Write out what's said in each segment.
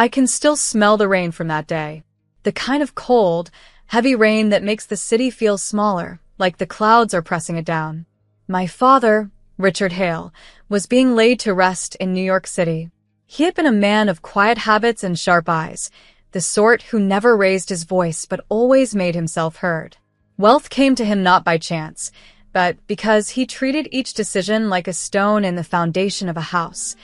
I can still smell the rain from that day. The kind of cold, heavy rain that makes the city feel smaller, like the clouds are pressing it down. My father, Richard Hale, was being laid to rest in New York City. He had been a man of quiet habits and sharp eyes, the sort who never raised his voice but always made himself heard. Wealth came to him not by chance, but because he treated each decision like a stone in the foundation of a house,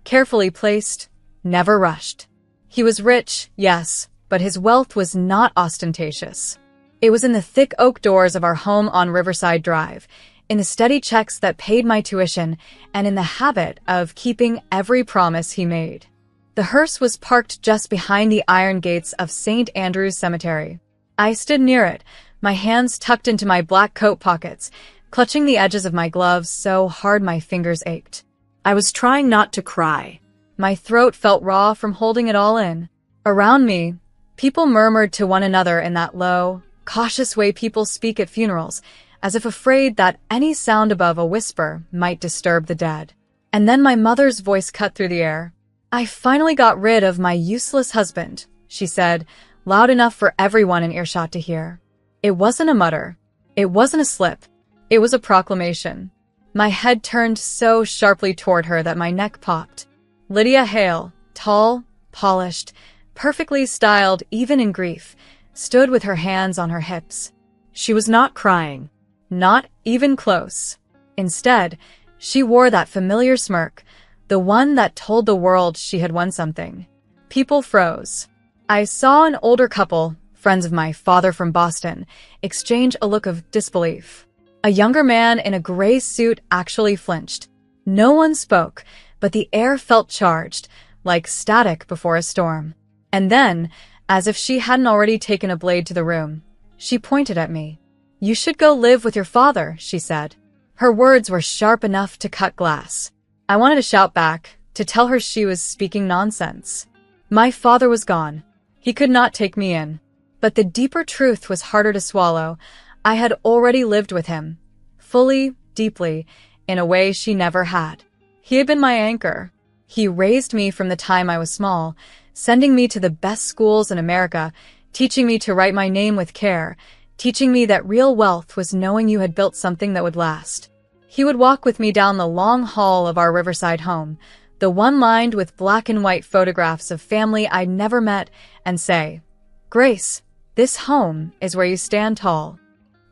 carefully placed, never rushed. He was rich, yes, but his wealth was not ostentatious. It was in the thick oak doors of our home on Riverside Drive, in the steady checks that paid my tuition, and in the habit of keeping every promise he made. The hearse was parked just behind the iron gates of St. Andrew's Cemetery. I stood near it, my hands tucked into my black coat pockets, clutching the edges of my gloves so hard my fingers ached. I was trying not to cry. My throat felt raw from holding it all in. Around me, people murmured to one another in that low, cautious way people speak at funerals, as if afraid that any sound above a whisper might disturb the dead. And then my mother's voice cut through the air. "I finally got rid of my useless husband," she said, loud enough for everyone in earshot to hear. It wasn't a mutter. It wasn't a slip. It was a proclamation. My head turned so sharply toward her that my neck popped. Lydia Hale, tall, polished, perfectly styled even in grief, stood with her hands on her hips. She was not crying. Not even close. Instead, she wore that familiar smirk, the one that told the world she had won something. People froze. I saw an older couple, friends of my father from Boston, exchange a look of disbelief. A younger man in a gray suit actually flinched. No one spoke, but the air felt charged, like static before a storm. And then, as if she hadn't already taken a blade to the room, she pointed at me. "You should go live with your father," she said. Her words were sharp enough to cut glass. I wanted to shout back, to tell her she was speaking nonsense. My father was gone. He could not take me in. But the deeper truth was harder to swallow. I had already lived with him. Fully, deeply, in a way she never had. He had been my anchor. He raised me from the time I was small, sending me to the best schools in America, teaching me to write my name with care, teaching me that real wealth was knowing you had built something that would last. He would walk with me down the long hall of our Riverside home, the one lined with black and white photographs of family I'd never met, and say, "Grace, this home is where you stand tall."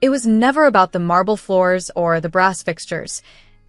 It was never about the marble floors or the brass fixtures.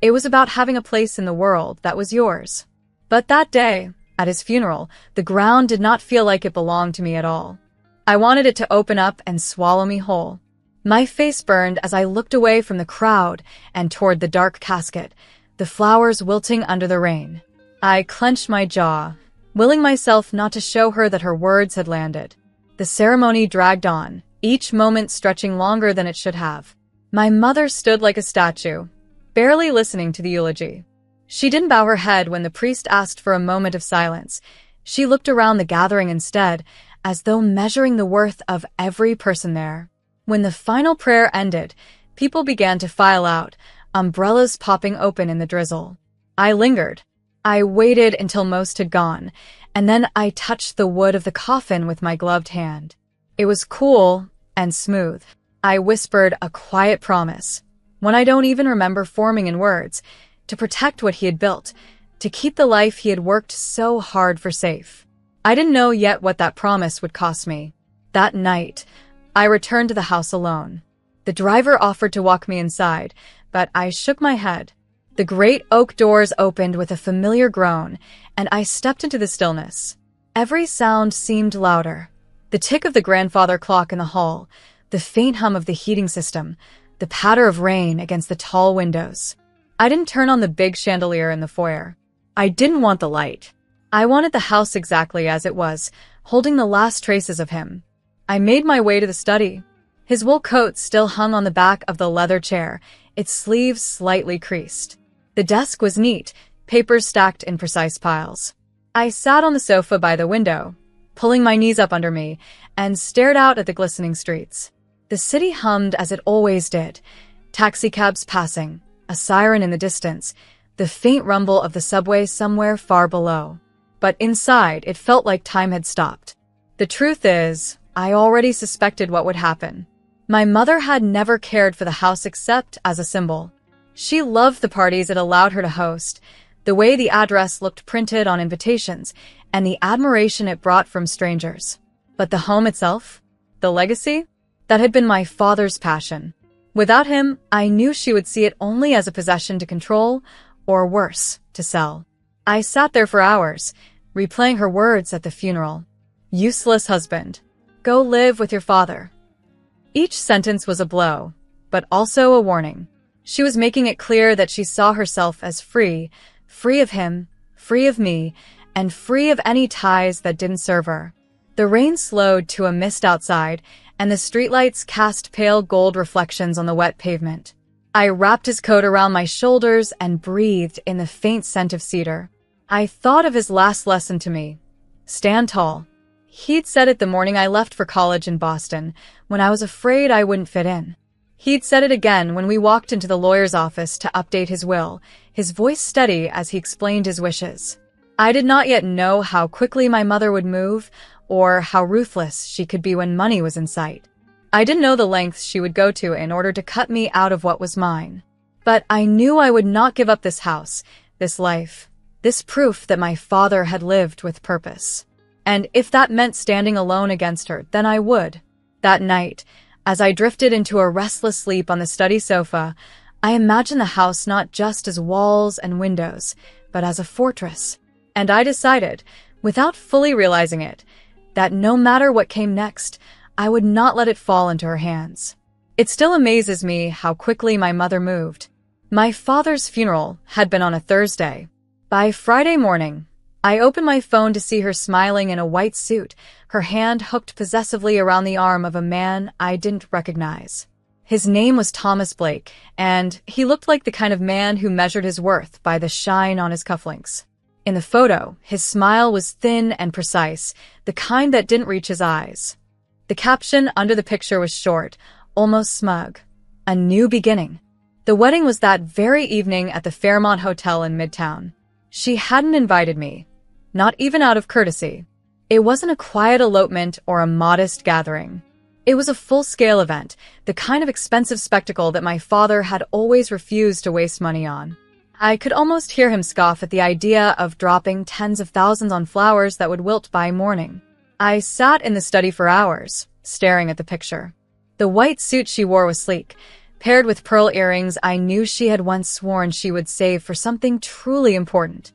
It was about having a place in the world that was yours. But that day, at his funeral, the ground did not feel like it belonged to me at all. I wanted it to open up and swallow me whole. My face burned as I looked away from the crowd and toward the dark casket, the flowers wilting under the rain. I clenched my jaw, willing myself not to show her that her words had landed. The ceremony dragged on, each moment stretching longer than it should have. My mother stood like a statue, barely listening to the eulogy. She didn't bow her head when the priest asked for a moment of silence. She looked around the gathering instead, as though measuring the worth of every person there. When the final prayer ended, people began to file out, umbrellas popping open in the drizzle. I lingered. I waited until most had gone, and then I touched the wood of the coffin with my gloved hand. It was cool and smooth. I whispered a quiet promise, one I don't even remember forming in words, to protect what he had built, to keep the life he had worked so hard for safe. I didn't know yet what that promise would cost me. That night, I returned to the house alone. The driver offered to walk me inside, but I shook my head. The great oak doors opened with a familiar groan, and I stepped into the stillness. Every sound seemed louder. The tick of the grandfather clock in the hall, the faint hum of the heating system, the patter of rain against the tall windows. I didn't turn on the big chandelier in the foyer. I didn't want the light. I wanted the house exactly as it was, holding the last traces of him. I made my way to the study. His wool coat still hung on the back of the leather chair, its sleeves slightly creased. The desk was neat, papers stacked in precise piles. I sat on the sofa by the window, pulling my knees up under me, and stared out at the glistening streets. The city hummed as it always did, taxicabs passing, a siren in the distance, the faint rumble of the subway somewhere far below. but inside it felt like time had stopped. The truth is, I already suspected what would happen. My mother had never cared for the house except as a symbol. She loved the parties it allowed her to host, the way the address looked printed on invitations, and the admiration it brought from strangers. But the home itself? The legacy? That had been my father's passion. Without him, I knew she would see it only as a possession to control, or worse, to sell. I sat there for hours, replaying her words at the funeral. Useless husband. Go live with your father. Each sentence was a blow, but also a warning. She was making it clear that she saw herself as free, free of him, free of me, and free of any ties that didn't serve her. The rain slowed to a mist outside, and the streetlights cast pale gold reflections on the wet pavement. I wrapped his coat around my shoulders and breathed in the faint scent of cedar. I thought of his last lesson to me. Stand tall. He'd said it the morning I left for college in Boston, when I was afraid I wouldn't fit in. He'd said it again when we walked into the lawyer's office to update his will, his voice steady as he explained his wishes. I did not yet know how quickly my mother would move, or how ruthless she could be when money was in sight. I didn't know the lengths she would go to in order to cut me out of what was mine. But I knew I would not give up this house, this life, this proof that my father had lived with purpose. And if that meant standing alone against her, then I would. That night, as I drifted into a restless sleep on the study sofa, I imagined the house not just as walls and windows, but as a fortress. And I decided, without fully realizing it, that no matter what came next, I would not let it fall into her hands. It still amazes me how quickly my mother moved. My father's funeral had been on a Thursday. By Friday morning, I opened my phone to see her smiling in a white suit, her hand hooked possessively around the arm of a man I didn't recognize. His name was Thomas Blake, and he looked like the kind of man who measured his worth by the shine on his cufflinks. In the photo, his smile was thin and precise, the kind that didn't reach his eyes. The caption under the picture was short, almost smug. A new beginning. The wedding was that very evening at the Fairmont Hotel in Midtown. She hadn't invited me, not even out of courtesy. It wasn't a quiet elopement or a modest gathering. It was a full-scale event, the kind of expensive spectacle that my father had always refused to waste money on. I could almost hear him scoff at the idea of dropping tens of thousands on flowers that would wilt by morning. I sat in the study for hours, staring at the picture. The white suit she wore was sleek, paired with pearl earrings I knew she had once sworn she would save for something truly important.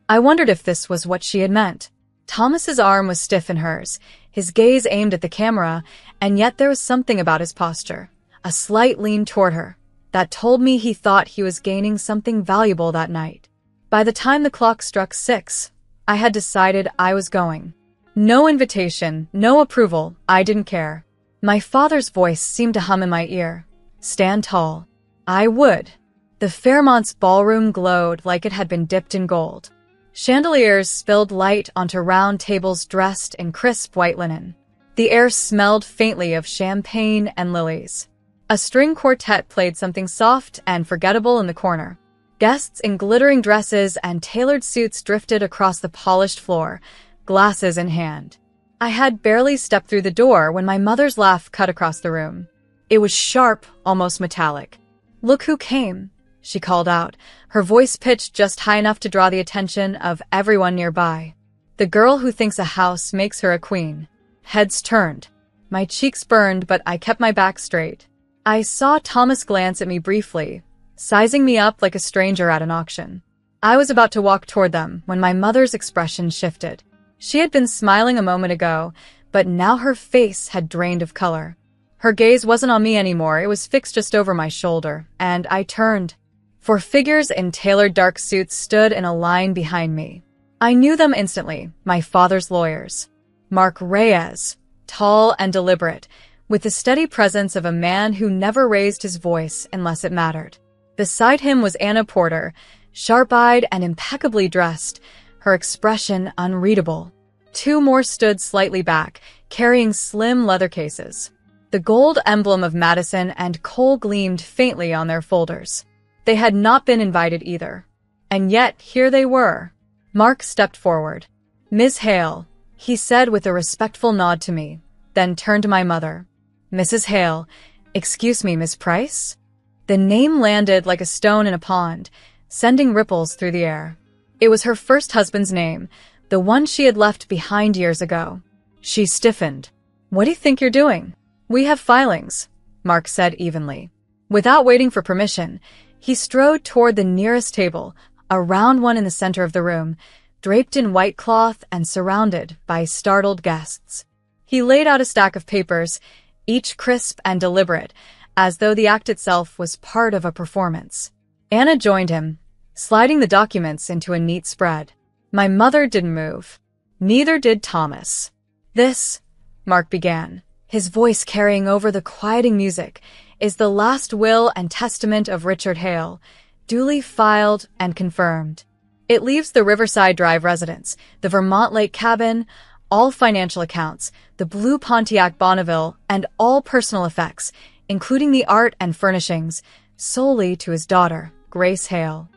I wondered if this was what she had meant. Thomas's arm was stiff in hers, his gaze aimed at the camera, and yet there was something about his posture, a slight lean toward her, that told me he thought he was gaining something valuable that night. By the time the clock struck 6, I had decided I was going. No invitation, no approval, I didn't care. My father's voice seemed to hum in my ear. Stand tall. I would. The Fairmont's ballroom glowed like it had been dipped in gold. Chandeliers spilled light onto round tables dressed in crisp white linen. The air smelled faintly of champagne and lilies. A string quartet played something soft and forgettable in the corner. Guests in glittering dresses and tailored suits drifted across the polished floor, glasses in hand. I had barely stepped through the door when my mother's laugh cut across the room. It was sharp, almost metallic. "Look who came," she called out, her voice pitched just high enough to draw the attention of everyone nearby. "The girl who thinks a house makes her a queen." Heads turned. My cheeks burned, but I kept my back straight. I saw Thomas glance at me briefly, sizing me up like a stranger at an auction. I was about to walk toward them when my mother's expression shifted. She had been smiling a moment ago, but now her face had drained of color. Her gaze wasn't on me anymore, it was fixed just over my shoulder, and I turned. Four figures in tailored dark suits stood in a line behind me. I knew them instantly, my father's lawyers. Mark Reyes, tall and deliberate, with the steady presence of a man who never raised his voice unless it mattered. Beside him was Anna Porter, sharp-eyed and impeccably dressed, her expression unreadable. Two more stood slightly back, carrying slim leather cases. The gold emblem of Madison and Cole gleamed faintly on their folders. They had not been invited either. And yet, here they were. Mark stepped forward. Miss Hale, he said with a respectful nod to me, then turned to my mother. Mrs. Hale, excuse me, Miss Price? The name landed like a stone in a pond, sending ripples through the air. It was her first husband's name, the one she had left behind years ago. She stiffened. What do you think you're doing? We have filings, Mark said evenly. Without waiting for permission, he strode toward the nearest table, a round one in the center of the room, draped in white cloth and surrounded by startled guests. He laid out a stack of papers, each crisp and deliberate, as though the act itself was part of a performance. Anna joined him, sliding the documents into a neat spread. My mother didn't move. Neither did Thomas. This, Mark began, his voice carrying over the quieting music, is the last will and testament of Richard Hale, duly filed and confirmed. It leaves the Riverside Drive residence, the Vermont Lake cabin, all financial accounts, the blue Pontiac Bonneville, and all personal effects, including the art and furnishings, solely to his daughter, Grace Hale.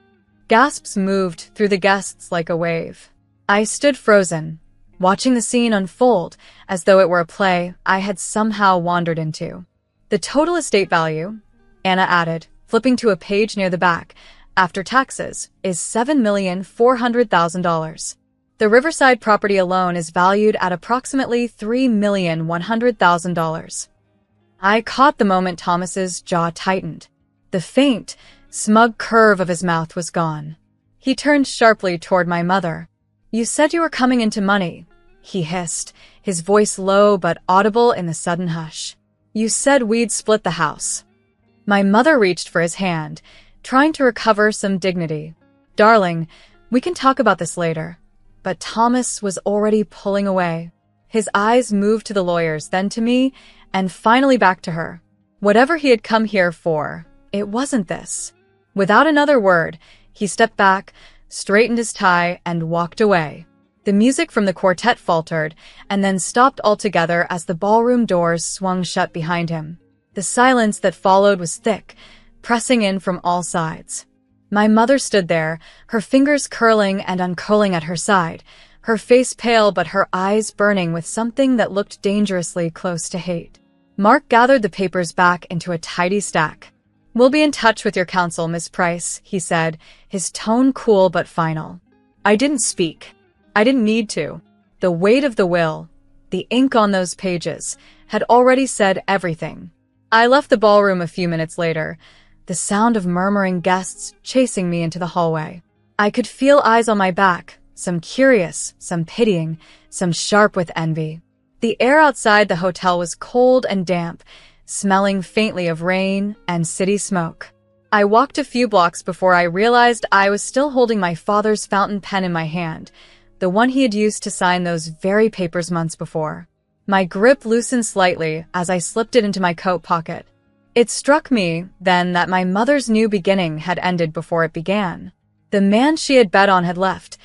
Gasps moved through the guests like a wave. I stood frozen, watching the scene unfold as though it were a play I had somehow wandered into. The total estate value, Anna added, flipping to a page near the back, after taxes, is $7,400,000. The Riverside property alone is valued at approximately $3,100,000. I caught the moment Thomas's jaw tightened. The faint, smug curve of his mouth was gone. He turned sharply toward my mother. You said you were coming into money, he hissed, his voice low but audible in the sudden hush. You said we'd split the house. My mother reached for his hand, trying to recover some dignity. Darling, we can talk about this later. But Thomas was already pulling away. His eyes moved to the lawyers, then to me, and finally back to her. Whatever he had come here for, it wasn't this. Without another word, he stepped back, straightened his tie, and walked away. The music from the quartet faltered, and then stopped altogether as the ballroom doors swung shut behind him. The silence that followed was thick, pressing in from all sides. My mother stood there, her fingers curling and uncurling at her side, her face pale but her eyes burning with something that looked dangerously close to hate. Mark gathered the papers back into a tidy stack. We'll be in touch with your counsel, Miss Price, he said, his tone cool but final. I didn't speak. I didn't need to. The weight of the will, the ink on those pages, had already said everything. I left the ballroom a few minutes later, the sound of murmuring guests chasing me into the hallway. I could feel eyes on my back, some curious, some pitying, some sharp with envy. The air outside the hotel was cold and damp, smelling faintly of rain and city smoke. I walked a few blocks before I realized I was still holding my father's fountain pen in my hand, the one he had used to sign those very papers months before. My grip loosened slightly as I slipped it into my coat pocket. It struck me, then, that my mother's new beginning had ended before it began. The man she had bet on had left,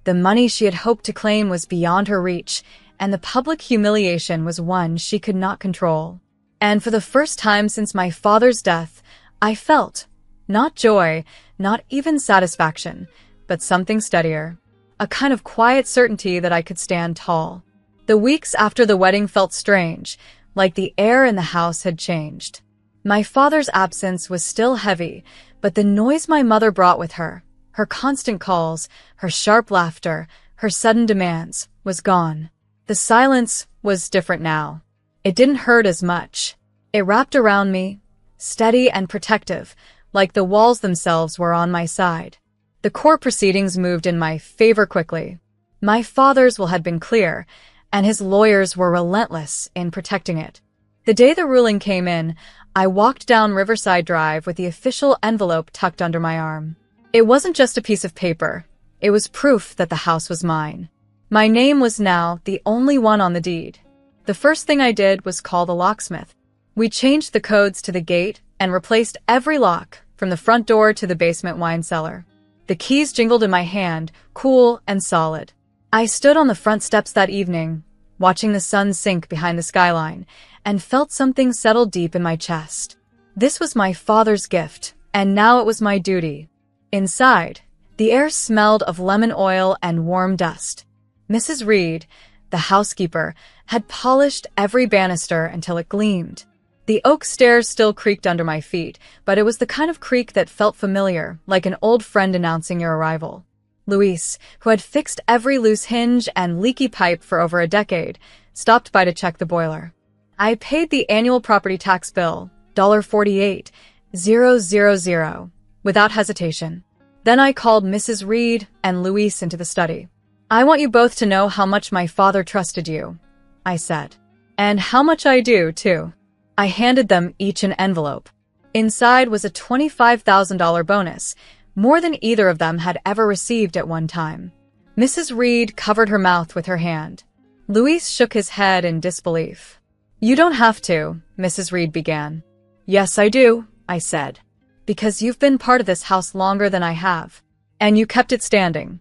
the money she had hoped to claim was beyond her reach, and the public humiliation was one she could not control. And for the first time since my father's death, I felt, not joy, not even satisfaction, but something steadier. A kind of quiet certainty that I could stand tall. The weeks after the wedding felt strange, like the air in the house had changed. My father's absence was still heavy, but the noise my mother brought with her, her constant calls, her sharp laughter, her sudden demands, was gone. The silence was different now. It didn't hurt as much. It wrapped around me, steady and protective, like the walls themselves were on my side. The court proceedings moved in my favor quickly. My father's will had been clear, and his lawyers were relentless in protecting it. The day the ruling came in, I walked down Riverside Drive with the official envelope tucked under my arm. It wasn't just a piece of paper. It was proof that the house was mine. My name was now the only one on the deed. The first thing I did was call the locksmith. We changed the codes to the gate and replaced every lock, from the front door to the basement wine cellar. The keys jingled in my hand, cool and solid. I stood on the front steps that evening, watching the sun sink behind the skyline, and felt something settle deep in my chest. This was my father's gift, and now it was my duty. Inside, the air smelled of lemon oil and warm dust. Mrs. Reed, the housekeeper, had polished every banister until it gleamed. The oak stairs still creaked under my feet, but it was the kind of creak that felt familiar, like an old friend announcing your arrival. Luis, who had fixed every loose hinge and leaky pipe for over a decade, stopped by to check the boiler. I paid the annual property tax bill, $48,000, without hesitation. Then I called Mrs. Reed and Luis into the study. "I want you both to know how much my father trusted you," I said. "And how much I do, too." I handed them each an envelope. Inside was a $25,000 bonus, more than either of them had ever received at one time. Mrs. Reed covered her mouth with her hand. Luis shook his head in disbelief. "You don't have to," Mrs. Reed began. "Yes, I do," I said. "Because you've been part of this house longer than I have. And you kept it standing."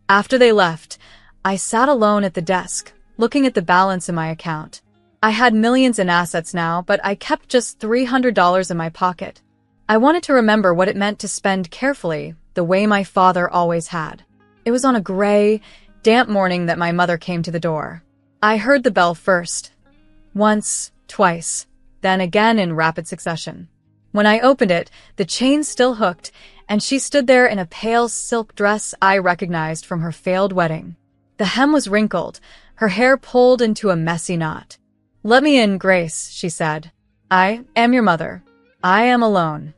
After they left, I sat alone at the desk, looking at the balance in my account. I had millions in assets now, but I kept just $300 in my pocket. I wanted to remember what it meant to spend carefully, the way my father always had. It was on a gray, damp morning that my mother came to the door. I heard the bell first. Once, twice, then again in rapid succession. When I opened it, the chain still hooked, and she stood there in a pale silk dress I recognized from her failed wedding. The hem was wrinkled, her hair pulled into a messy knot. "Let me in, Grace," she said. "I am your mother. I am alone."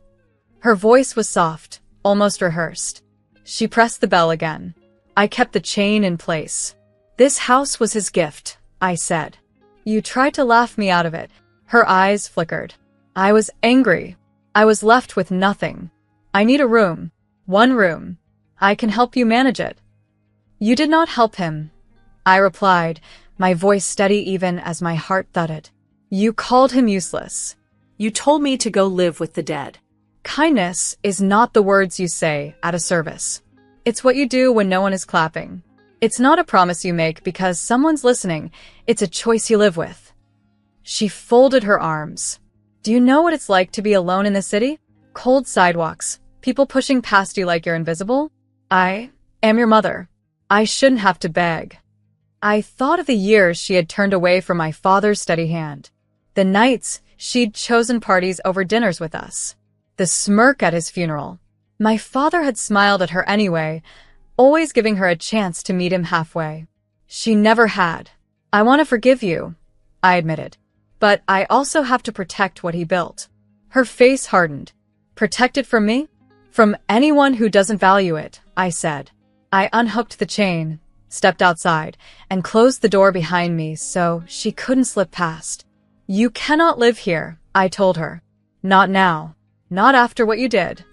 Her voice was soft, almost rehearsed. She pressed the bell again. I kept the chain in place. "This house was his gift," I said. "You tried to laugh me out of it." Her eyes flickered. I was angry. I was left with nothing. "I need a room. One room. I can help you manage it." "You did not help him," I replied, my voice steady even as my heart thudded. "You called him useless. You told me to go live with the dead." Kindness is not the words you say at a service. It's what you do when no one is clapping. It's not a promise you make because someone's listening. It's a choice you live with. She folded her arms. "Do you know what it's like to be alone in the city? Cold sidewalks, people pushing past you like you're invisible? I am your mother. I shouldn't have to beg." I thought of the years she had turned away from my father's steady hand. The nights she'd chosen parties over dinners with us. The smirk at his funeral. My father had smiled at her anyway, always giving her a chance to meet him halfway. She never had. "I want to forgive you," I admitted. "But I also have to protect what he built." Her face hardened. "Protect it from me?" "From anyone who doesn't value it," I said. I unhooked the chain, stepped outside, and closed the door behind me so she couldn't slip past. "You cannot live here," I told her. "Not now. Not after what you did."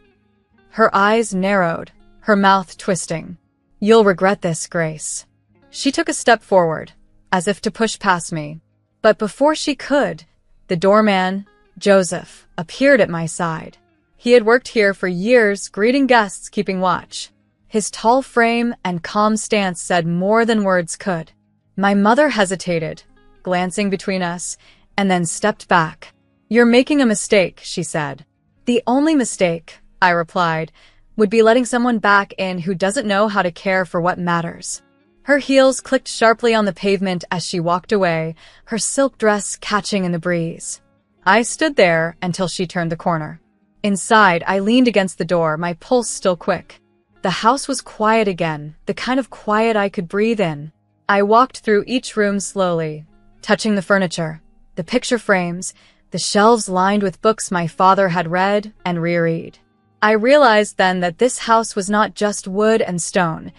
Her eyes narrowed, her mouth twisting. "You'll regret this, Grace." She took a step forward, as if to push past me. But before she could, the doorman, Joseph, appeared at my side. He had worked here for years, greeting guests, keeping watch. His tall frame and calm stance said more than words could. My mother hesitated, glancing between us, and then stepped back. "You're making a mistake," she said. "The only mistake," I replied, "would be letting someone back in who doesn't know how to care for what matters." Her heels clicked sharply on the pavement as she walked away, her silk dress catching in the breeze. I stood there until she turned the corner. Inside, I leaned against the door, my pulse still quick. The house was quiet again, the kind of quiet I could breathe in. I walked through each room slowly, touching the furniture, the picture frames, the shelves lined with books my father had read and reread. I realized then that this house was not just wood and stone.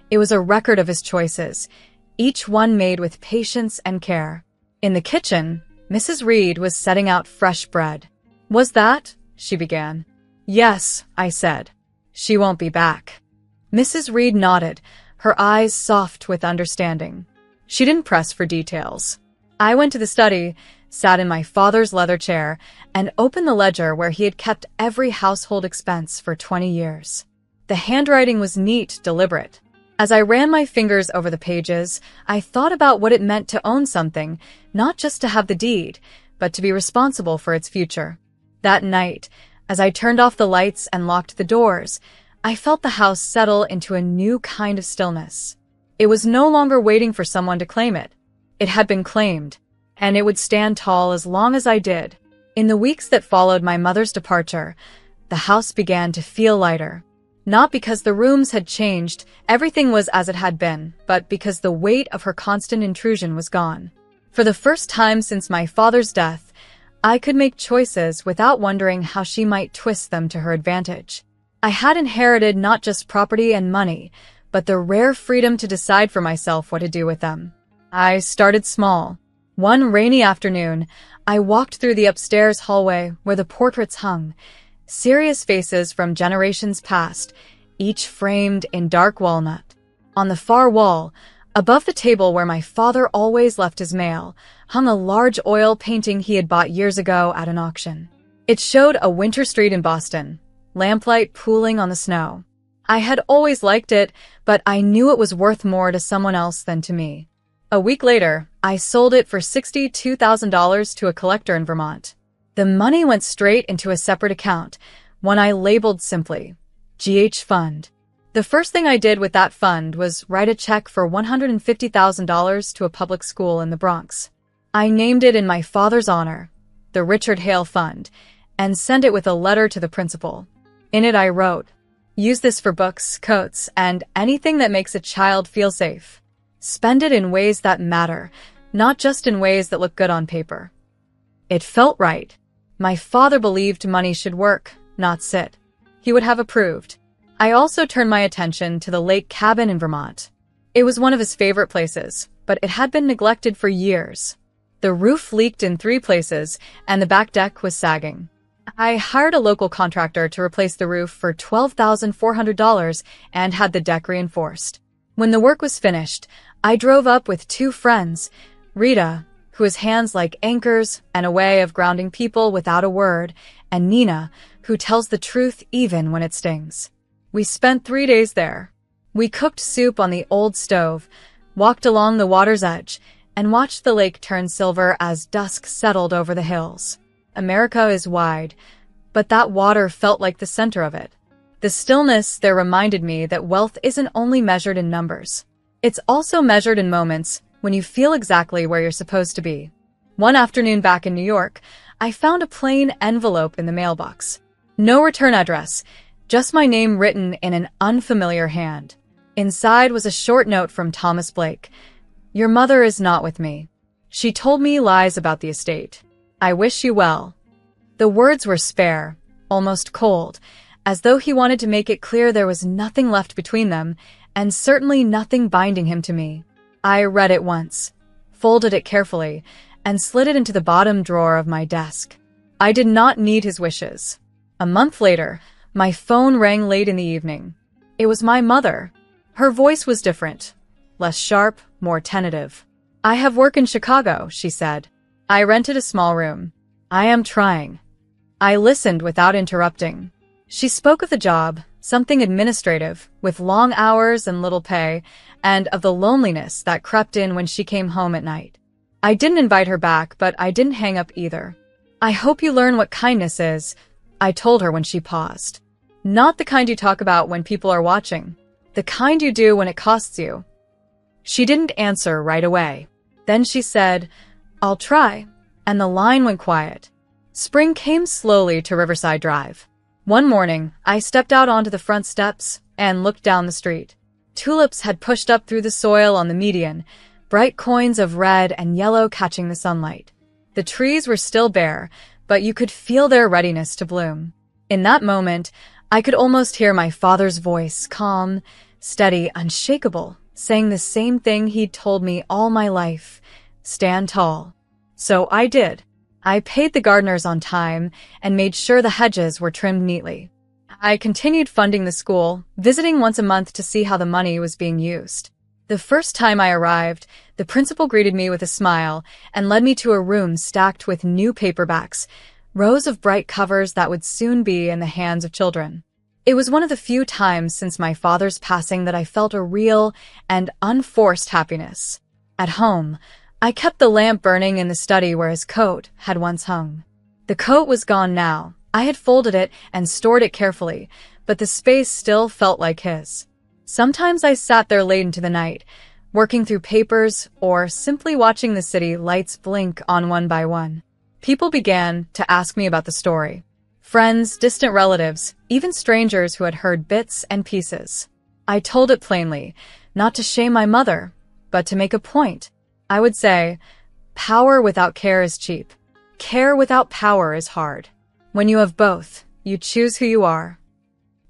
It was a record of his choices, each one made with patience and care. In the kitchen, Mrs. Reed was setting out fresh bread. "Was that?" she began. "Yes," I said. "She won't be back." Mrs. Reed nodded, her eyes soft with understanding. She didn't press for details. I went to the study, sat in my father's leather chair, and opened the ledger where he had kept every household expense for 20 years. The handwriting was neat, deliberate. As I ran my fingers over the pages, I thought about what it meant to own something, not just to have the deed, but to be responsible for its future. That night, as I turned off the lights and locked the doors, I felt the house settle into a new kind of stillness. It was no longer waiting for someone to claim it. It had been claimed, and it would stand tall as long as I did. In the weeks that followed my mother's departure, the house began to feel lighter. Not because the rooms had changed, everything was as it had been, but because the weight of her constant intrusion was gone. For the first time since my father's death, I could make choices without wondering how she might twist them to her advantage. I had inherited not just property and money, but the rare freedom to decide for myself what to do with them. I started small. One rainy afternoon, I walked through the upstairs hallway where the portraits hung, serious faces from generations past, each framed in dark walnut. On the far wall, above the table where my father always left his mail, hung a large oil painting he had bought years ago at an auction. It showed a winter street in Boston, lamplight pooling on the snow. I had always liked it, but I knew it was worth more to someone else than to me. A week later, I sold it for $62,000 to a collector in Vermont. The money went straight into a separate account, one I labeled simply GH Fund. The first thing I did with that fund was write a check for $150,000 to a public school in the Bronx. I named it in my father's honor, the Richard Hale Fund, and sent it with a letter to the principal. In it I wrote, "Use this for books, coats, and anything that makes a child feel safe. Spend it in ways that matter, not just in ways that look good on paper." It felt right. My father believed money should work, not sit. He would have approved. I also turned my attention to the lake cabin in Vermont. It was one of his favorite places, but it had been neglected for years. The roof leaked in 3 places, and the back deck was sagging. I hired a local contractor to replace the roof for $12,400 and had the deck reinforced. When the work was finished, I drove up with 2 friends, Rita, who has hands like anchors and a way of grounding people without a word, and Nina, who tells the truth even when it stings. We spent 3 days there. We cooked soup on the old stove, walked along the water's edge, and watched the lake turn silver as dusk settled over the hills. America is wide, but that water felt like the center of it. The stillness there reminded me that wealth isn't only measured in numbers. It's also measured in moments when you feel exactly where you're supposed to be. One afternoon back in New York, I found a plain envelope in the mailbox. No return address, just my name written in an unfamiliar hand. Inside was a short note from Thomas Blake. "Your mother is not with me. She told me lies about the estate. I wish you well." The words were spare, almost cold, as though he wanted to make it clear there was nothing left between them, and certainly nothing binding him to me. I read it once, folded it carefully, and slid it into the bottom drawer of my desk. I did not need his wishes. A month later, my phone rang late in the evening. It was my mother. Her voice was different, less sharp, more tentative. "I have work in Chicago," she said. I rented a small room. "I am trying." I listened without interrupting. She spoke of the job, something administrative, with long hours and little pay, and of the loneliness that crept in when she came home at night. I didn't invite her back, but I didn't hang up either. "I hope you learn what kindness is," I told her when she paused. "Not the kind you talk about when people are watching. The kind you do when it costs you." She didn't answer right away. Then she said, "I'll try," and the line went quiet. Spring came slowly to Riverside Drive. One morning, I stepped out onto the front steps and looked down the street. Tulips had pushed up through the soil on the median, bright coins of red and yellow catching the sunlight. The trees were still bare, but you could feel their readiness to bloom. In that moment, I could almost hear my father's voice, calm, steady, unshakable, saying the same thing he'd told me all my life: stand tall. So I did. I paid the gardeners on time and made sure the hedges were trimmed neatly. I continued funding the school, visiting once a month to see how the money was being used. The first time I arrived, the principal greeted me with a smile and led me to a room stacked with new paperbacks, rows of bright covers that would soon be in the hands of children. It was one of the few times since my father's passing that I felt a real and unforced happiness. At home, I kept the lamp burning in the study where his coat had once hung. The coat was gone now. I had folded it and stored it carefully, but the space still felt like his. Sometimes I sat there late into the night, working through papers, or simply watching the city lights blink on one by one. People began to ask me about the story. Friends, distant relatives, even strangers who had heard bits and pieces. I told it plainly, not to shame my mother, but to make a point. I would say, power without care is cheap. Care without power is hard. When you have both, you choose who you are.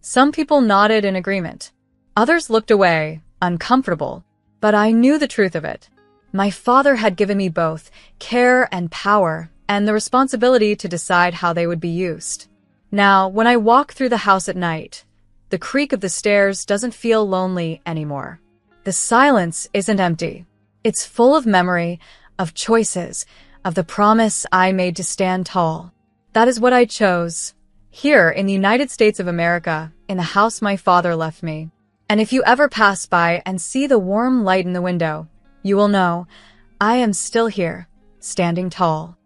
Some people nodded in agreement. Others looked away, uncomfortable, but I knew the truth of it. My father had given me both care and power, and the responsibility to decide how they would be used. Now, when I walk through the house at night, the creak of the stairs doesn't feel lonely anymore. The silence isn't empty. It's full of memory, of choices, of the promise I made to stand tall. That is what I chose, here in the United States of America, in the house my father left me. And if you ever pass by and see the warm light in the window, you will know I am still here, standing tall.